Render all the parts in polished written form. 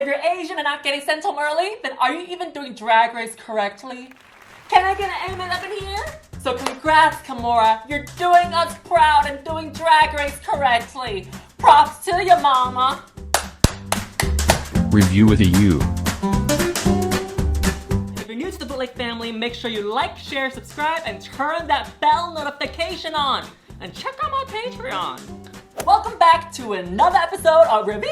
you're Asian and not getting sent home early, then are you even doing Drag Race correctly? Can I get an amen up in here? So congrats, Kahmora. You're doing us proud and doing Drag Race correctly. Props to your mama. Review with a U. If you're new to the Bootleg family, make sure you like, share, subscribe, and turn that bell notification on. And check out my Patreon. Welcome back to another episode of Review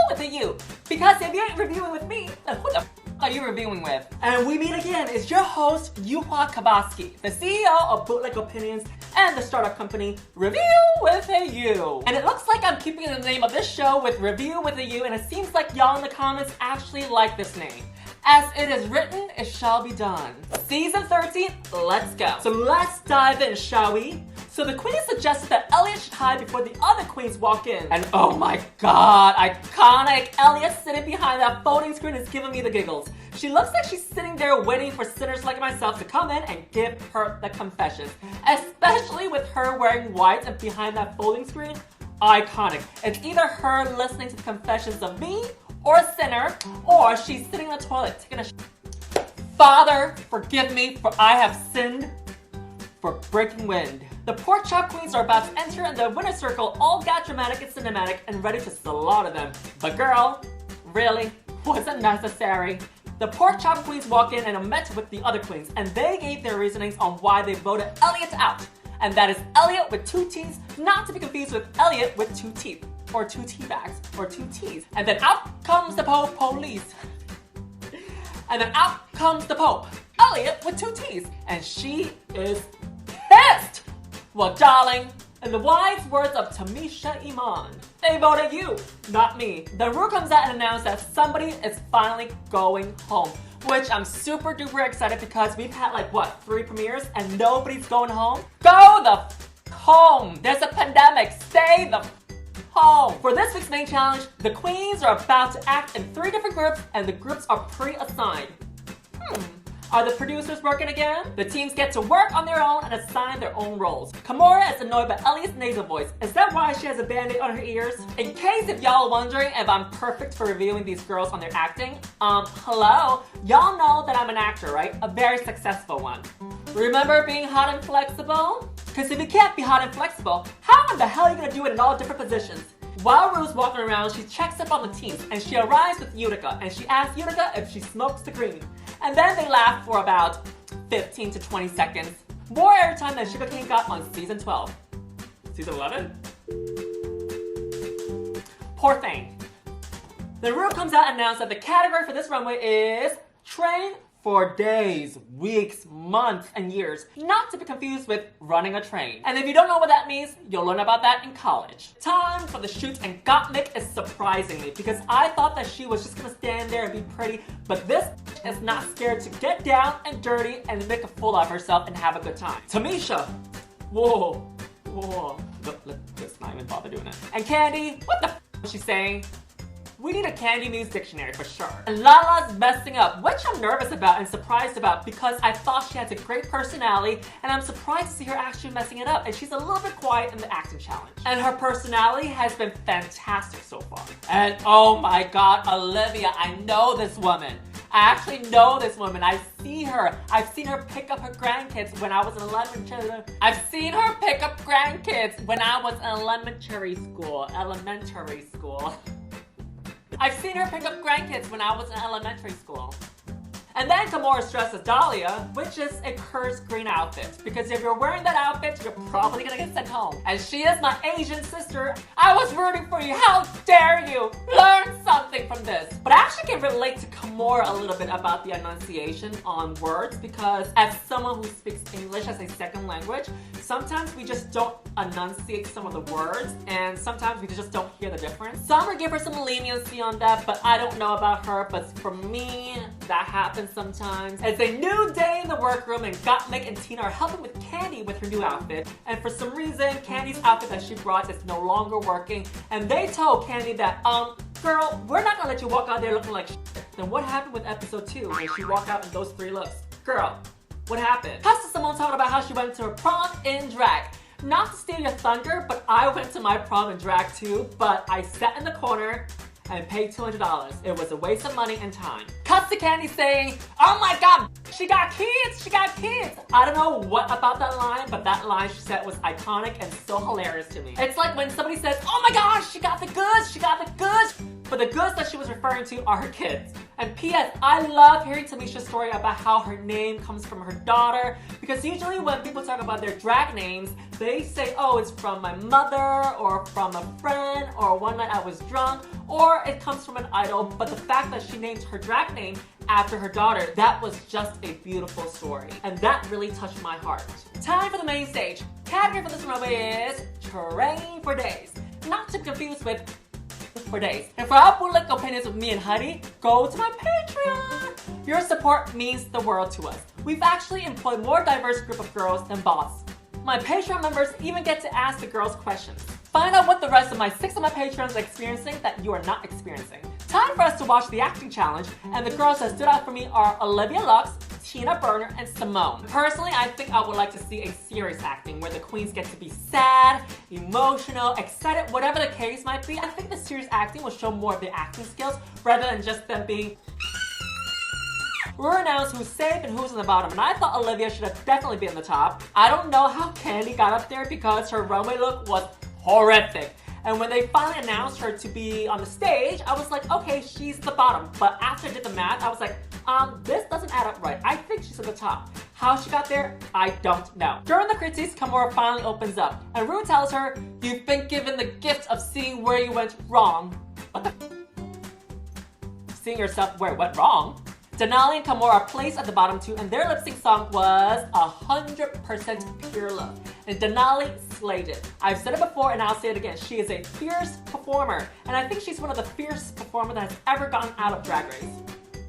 with a U. Because if you ain't reviewing with me, then who the f are you reviewing with? And we meet again. It's your host, Yuhua Hamasaki, the CEO of Bootleg Opinions and the startup company Review with a U. And it looks like I'm keeping the name of this show with Review with a U, and it seems like y'all in the comments actually like this name. As it is written, it shall be done. Season 13, let's go. So let's dive in, shall we? So the queen suggested that Elliott should hide before the other queens walk in. And oh my god, iconic! Elliott sitting behind that folding screen is giving me the giggles. She looks like she's sitting there waiting for sinners like myself to come in and give her the confessions. Especially with her wearing white and behind that folding screen. Iconic. It's either her listening to the confessions of me, or a sinner, or she's sitting in the toilet taking a Father, forgive me, for I have sinned for breaking wind. The pork chop queens are about to enter and the winner's circle all got dramatic and cinematic and ready to slaughter them. But girl, really? Wasn't necessary. The pork chop queens walk in and are met with the other queens, and they gave their reasonings on why they voted Elliott out. And that is Elliott with 2 T's, not to be confused with Elliott with 2 teeth. Or 2 tea bags, or 2 T's. And then out comes the police. And then out comes the Pope, Elliott with 2 T's. And she is pissed! Well, darling, in the wise words of Tamisha Iman, they voted you, not me. Then Ru comes out and announced that somebody is finally going home. Which I'm super duper excited because we've had like, what, 3 premieres and nobody's going home? Go the home! There's a pandemic, stay the home. For this week's main challenge, the queens are about to act in 3 different groups and the groups are pre-assigned. Are the producers working again? The teams get to work on their own and assign their own roles. Kahmora is annoyed by Elliott's nasal voice. Is that why she has a band-aid on her ears? In case if y'all are wondering if I'm perfect for reviewing these girls on their acting, hello? Y'all know that I'm an actor, right? A very successful one. Remember being hot and flexible? Because if you can't be hot and flexible, how in the hell are you gonna do it in all different positions? While Ru's walking around, she checks up on the teams and she arrives with Utica and she asks Utica if she smokes the green. And then they laugh for about 15 to 20 seconds. More airtime than Sugarcane got on season 12. Season 11? Poor thing. Then Ru comes out and announces that the category for this runway is Train for days, weeks, months, and years. Not to be confused with running a train. And if you don't know what that means, you'll learn about that in college. Time for the shoot, and Gottmik is surprising me because I thought that she was just gonna stand there and be pretty, but this is not scared to get down and dirty and make a fool of herself and have a good time. Tamisha, whoa. Let's not even bother doing it. And Kandy, what the f was she saying? We need a Kandy Muse dictionary for sure. And LaLa's messing up, which I'm nervous about and surprised about because I thought she has a great personality and I'm surprised to see her actually messing it up, and she's a little bit quiet in the acting challenge. And her personality has been fantastic so far. And oh my god, Olivia, I know this woman. I actually know this woman. I see her. I've seen her pick up her grandkids when I was in elementary. I've seen her pick up grandkids when I was in elementary school. I've seen her pick up grandkids when I was in elementary school. And then Kahmora dresses Dahlia, which is a cursed green outfit. Because if you're wearing that outfit, you're probably gonna get sent home. And she is my Asian sister. I was rooting for you. How dare you? Learn something from this. But I actually can relate to Kahmora a little bit about the enunciation on words because as someone who speaks English as a second language, sometimes we just don't enunciate some of the words and sometimes we just don't hear the difference. So I'm gonna give her some leniency on that, but I don't know about her. But for me, that happens sometimes. It's a new day in the workroom and Gottmik and Tina are helping with Kandy with her new outfit. And for some reason, Kandy's outfit that she brought is no longer working. And they told Kandy that, girl, we're not gonna let you walk out there looking like shit. Then what happened with episode 2 where she walked out in those 3 looks? Girl, what happened? Pastor Symone talking about how she went to her prom in drag. Not to steal your thunder, but I went to my prom in drag too, but I sat in the corner and paid $200. It was a waste of money and time. Cuts to Kandy saying, "Oh my god, she got kids, she got kids." I don't know what about that line, but that line she said was iconic and so hilarious to me. It's like when somebody says, "Oh my gosh, she got the goods, she got the goods." But the goods that she was referring to are her kids. And P.S. I love hearing Tamisha's story about how her name comes from her daughter, because usually when people talk about their drag names, they say, "Oh, it's from my mother," or "from a friend," or "one night I was drunk," or "it comes from an idol." But the fact that she named her drag name after her daughter, that was just a beautiful story. And that really touched my heart. Time for the main stage. Category for this runway is Train for Days. Not to confuse with for days. And for our Bootleg Opinions with me and Honey, go to my Patreon! Your support means the world to us. We've actually employed more diverse group of girls than boss. My Patreon members even get to ask the girls questions. Find out what the rest of my 6 of my Patrons are experiencing that you are not experiencing. Time for us to watch the acting challenge, and the girls that stood out for me are Olivia Lux, Tina Burner, and Symone. Personally, I think I would like to see a serious acting where the queens get to be sad, emotional, excited, whatever the case might be. I think the serious acting will show more of the acting skills rather than just them being. We're announced who's safe and who's in the bottom, and I thought Olivia should have definitely been in the top. I don't know how Kandy got up there because her runway look was horrific. And when they finally announced her to be on the stage, I was like, okay, she's the bottom. But after I did the math, I was like, this doesn't add up right. I think she's at the top. How she got there, I don't know. During the critiques, Kahmora finally opens up, and Ru tells her, "You've been given the gift of seeing where you went wrong." What the Seeing yourself where it went wrong? Denali and Kahmora are placed at the bottom too, and their lip sync song was 100% pure love. And Denali slayed it. I've said it before and I'll say it again. She is a fierce performer, and I think she's one of the fiercest performers that has ever gotten out of Drag Race.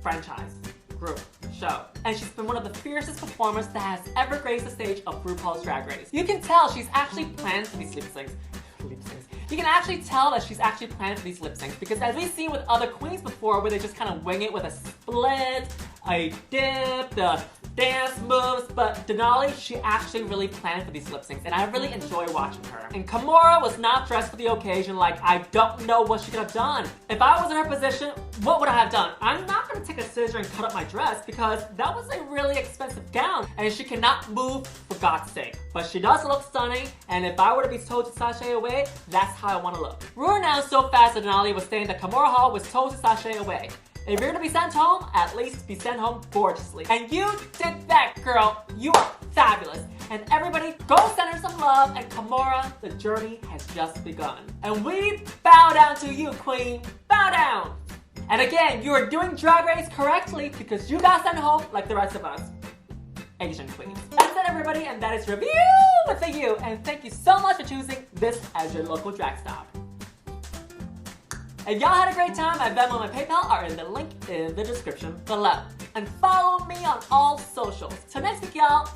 Franchise, group, show. And she's been one of the fiercest performers that has ever graced the stage of RuPaul's Drag Race. You can tell she's actually planned for these lip syncs. You can actually tell that she's actually planned for these lip syncs, because as we've seen with other queens before where they just kind of wing it with a split, a dip, the dance moves, but Denali, she actually really planned for these lip syncs, and I really enjoy watching her. And Kahmora was not dressed for the occasion. Like, I don't know what she could have done. If I was in her position, what would I have done? I'm not gonna take a scissor and cut up my dress because that was a really expensive gown, and she cannot move for God's sake. But she does look stunning, and if I were to be told to sashay away, that's how I want to look. Ru announced so fast that Denali was saying that Kahmora Hall was told to sashay away. If you're gonna be sent home, at least be sent home gorgeously. And you did that, girl. You are fabulous. And everybody, go send her some love. And Kahmora, the journey has just begun. And we bow down to you, queen. Bow down. And again, you are doing Drag Race correctly because you got sent home like the rest of us Asian queens. That's it, everybody, and that is Review with the U. And thank you so much for choosing this as your local drag stop. If y'all had a great time, my Venmo and my PayPal are in the link in the description below. And follow me on all socials. Till next week, y'all.